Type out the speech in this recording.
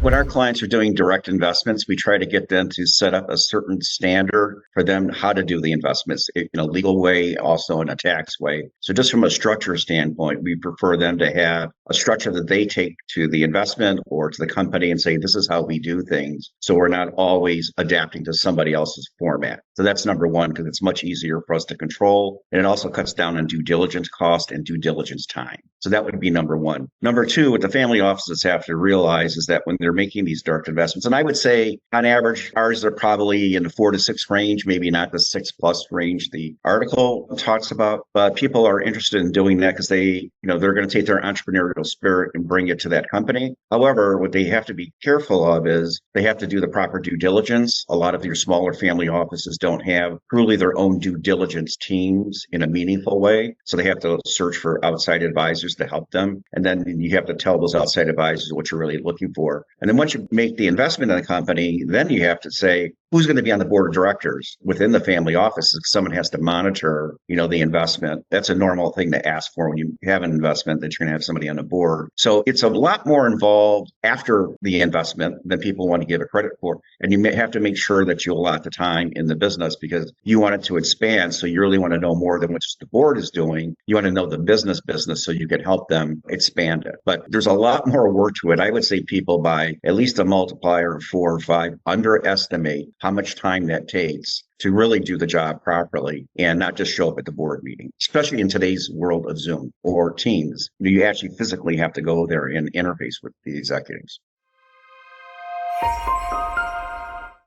When our clients are doing direct investments, we try to get them to set up a certain standard for them how to do the investments in a legal way, also in a tax way. So just from a structure standpoint, we prefer them to have a structure that they take to the investment or to the company and say, this is how we do things. So we're not always adapting to somebody else's format. So that's number one, because it's much easier for us to control. And it also cuts down on due diligence cost and due diligence time. So that would be number one. Number two, what the family offices have to realize is that when they're making these direct investments, and I would say on average, ours are probably in the 4 to 6 range, maybe not the 6+ range the article talks about, but people are interested in doing that because they're going to take their entrepreneurial spirit and bring it to that company. However, what they have to be careful of is they have to do the proper due diligence. A lot of your smaller family offices don't have truly their own due diligence teams in a meaningful way. So they have to search for outside advisors to help them. And then you have to tell those outside advisors what you're really looking for. And then once you make the investment in the company, then you have to say, who's going to be on the board of directors within the family office? Someone has to monitor, the investment. That's a normal thing to ask for when you have an investment, that you're going to have somebody on the board. So it's a lot more involved after the investment than people want to give it credit for. And you may have to make sure that you allot the time in the business because you want it to expand. So you really want to know more than what the board is doing. You want to know the business so you can help them expand it. But there's a lot more work to it. I would say people by at least a multiplier of 4 or 5 underestimate how much time that takes to really do the job properly and not just show up at the board meeting, especially in today's world of Zoom or Teams. You actually physically have to go there and interface with the executives.